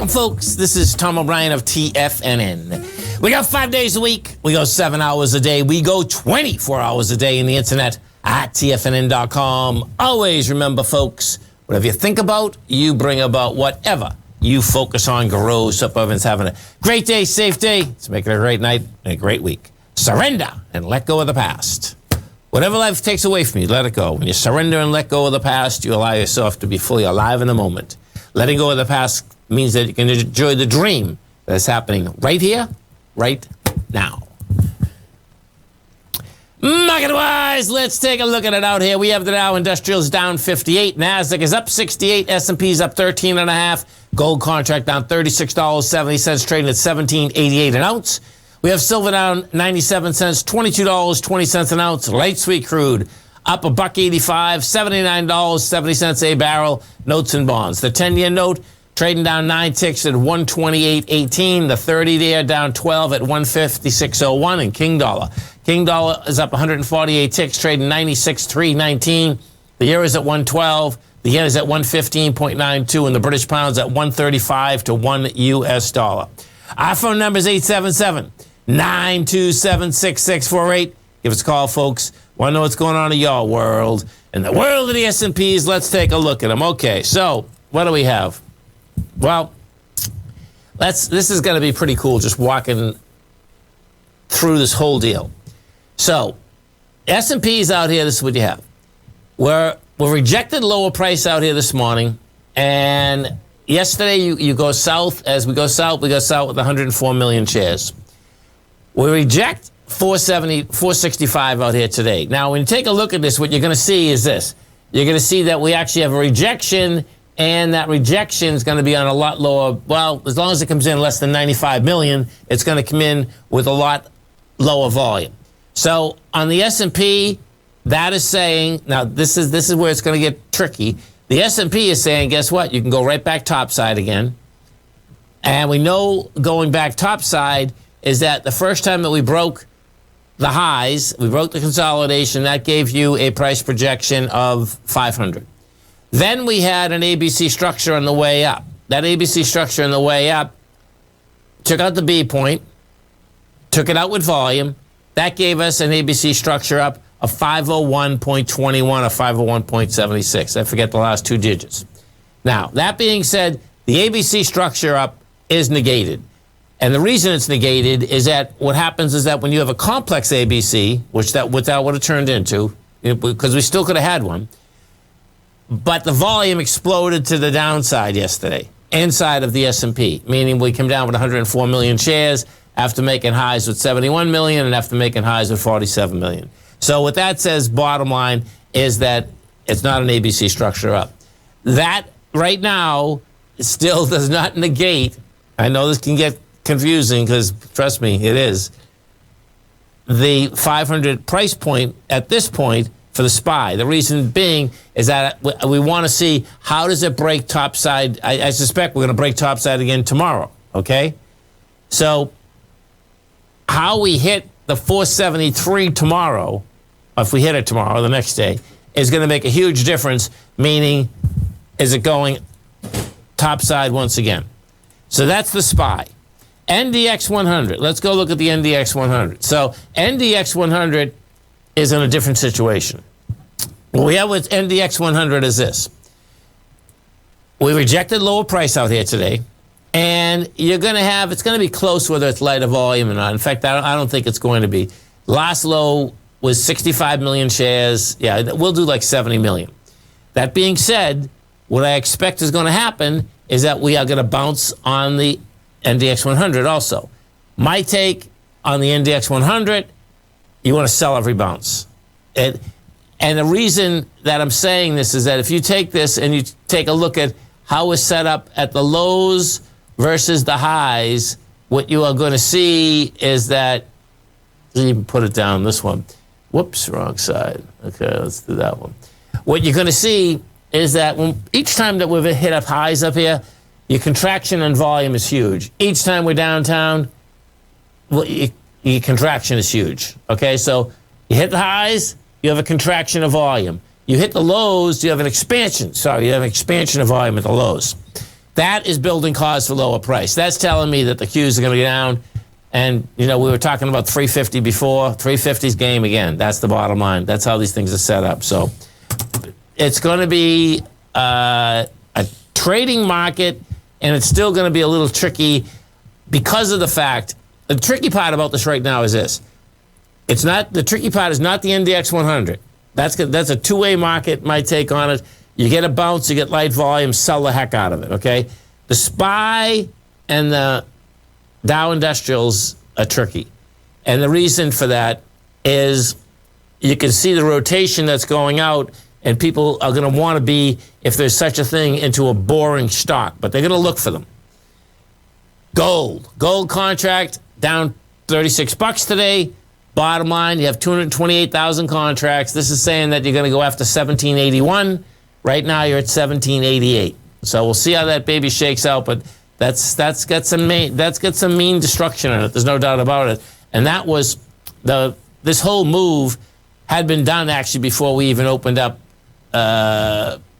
Welcome, folks. This is Tom O'Brien of TFNN. We go 5 days a week. We go 7 hours a day. We go 24 hours a day in the internet at TFNN.com. Always remember, folks, whatever you think about, you bring about. Whatever you focus on grows up. Everyone's having a great day, safe day. Let's make it a great night and a great week. Surrender and let go of the past. Whatever life takes away from you, let it go. When you surrender and let go of the past, you allow yourself to be fully alive in the moment. Letting go of the past means that you can enjoy the dream that's happening right here, right now. Market-wise, let's take a look at it out here. We have the Dow Industrials down 58. NASDAQ is up 68. S&P's up 13.5. Gold contract down $36.70, trading at $17.88 an ounce. We have silver down 97 cents, $22.20 an ounce. Light sweet crude up $1.85, $79.70 a barrel. Notes and bonds. The 10-year note trading down 9 ticks at 128.18. The 30 there down 12 at 156.01. And King dollar. King dollar is up 148 ticks, trading 96.319. The euro is at 112. The yen is at 115.92, and the British pound's at 135 to 1 US dollar. Our phone number is 877-927-6648. Give us a call, folks. Want to know what's going on in your world? In the world of the S&Ps, let's take a look at them. Okay, so what do we have? Well, this is going to be pretty cool, just walking through this whole deal. So, S&Ps out here, this is what you have. We're rejected lower price out here this morning, and yesterday you go south. As we go south with 104 million shares. We reject 465 out here today. Now, when you take a look at this, what you're going to see is this. You're going to see that we actually have a rejection, and that rejection is going to be on a lot lower. Well, as long as it comes in less than 95 million, it's going to come in with a lot lower volume. So on the S&P, that is saying, now this is where it's going to get tricky. The S&P is saying, guess what? You can go right back topside again. And we know going back topside is that the first time that we broke the highs, we broke the consolidation, that gave you a price projection of 500. Then we had an ABC structure on the way up. That ABC structure on the way up took out the B point, took it out with volume. That gave us an ABC structure up of 501.21 or 501.76. I forget the last two digits. Now, that being said, the ABC structure up is negated. And the reason it's negated is that what happens is that when you have a complex ABC, which that would have turned into, because we still could have had one, but the volume exploded to the downside yesterday, inside of the S&P, meaning we came down with 104 million shares after making highs with 71 million and after making highs with 47 million. So what that says, bottom line, is that it's not an ABC structure up. That, right now, still does not negate, I know this can get confusing because, trust me, it is, the 500 price point at this point for the SPY. The reason being is that we want to see how does it break topside. I suspect we're going to break topside again tomorrow, okay? So how we hit the 473 tomorrow, if we hit it tomorrow, the next day, is going to make a huge difference, meaning is it going topside once again? So that's the SPY. NDX 100. Let's go look at the NDX 100. So NDX 100 is in a different situation. What we have with NDX 100 is this. We rejected lower price out here today, and you're going to have, it's going to be close whether it's lighter volume or not. In fact, I don't think it's going to be. Last low was 65 million shares. Yeah, we'll do like 70 million. That being said, what I expect is going to happen is that we are going to bounce on the NDX 100 also. My take on the NDX 100, you want to sell every bounce. And the reason that I'm saying this is that if you take this and you take a look at how it's set up at the lows versus the highs, what you are going to see is that, let's even put it down, this one. Whoops, wrong side. Okay, let's do that one. What you're going to see is that when each time that we've hit up highs up here, your contraction and volume is huge. Each time we're downtown, your contraction is huge. Okay, so you hit the highs, you have a contraction of volume. You hit the lows, you have an expansion. Sorry, you have an expansion of volume at the lows. That is building cause for lower price. That's telling me that the Qs are going to be down. And, we were talking about 350 before. 350's game again. That's the bottom line. That's how these things are set up. So it's going to be a trading market, and it's still going to be a little tricky because of the fact, the tricky part about this right now is this. The tricky part is not the NDX 100. That's a two-way market, my take on it. You get a bounce, you get light volume, sell the heck out of it, okay? The SPY and the Dow Industrials are tricky. And the reason for that is you can see the rotation that's going out, and people are going to want to be, if there's such a thing, into a boring stock. But they're going to look for them. Gold contract down $36 today. Bottom line, you have 228,000 contracts. This is saying that you're going to go after 1781. Right now, you're at 1788. So we'll see how that baby shakes out. But that's got some mean destruction in it. There's no doubt about it. And that was this whole move had been done actually before we even opened up.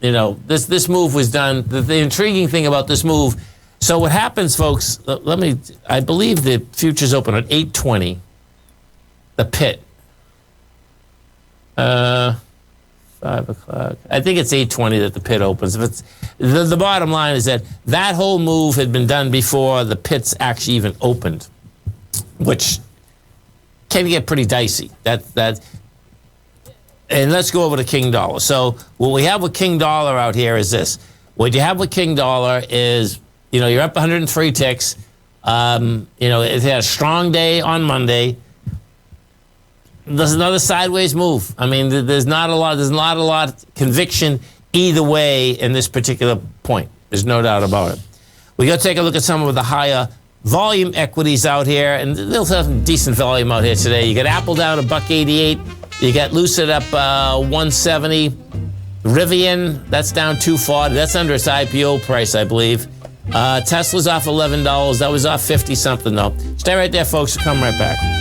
This move was done. The intriguing thing about this move. So what happens, folks? I believe the futures open at 8:20. The pit. 5 o'clock. I think it's 8:20 that the pit opens. If it's the bottom line is that whole move had been done before the pits actually even opened, which can get pretty dicey. And let's go over to King Dollar. So what we have with King Dollar out here is this. What you have with King Dollar is, you're up 103 ticks. It had a strong day on Monday. There's another sideways move. I mean, there's not a lot of conviction either way in this particular point. There's no doubt about it. We got to take a look at some of the higher volume equities out here, and they'll have some decent volume out here today. You got Apple down $1.88. You got Lucid up 170. Rivian, that's down 240. That's under its IPO price, I believe. Tesla's off $11. That was off 50 something though. Stay right there, folks. We'll come right back.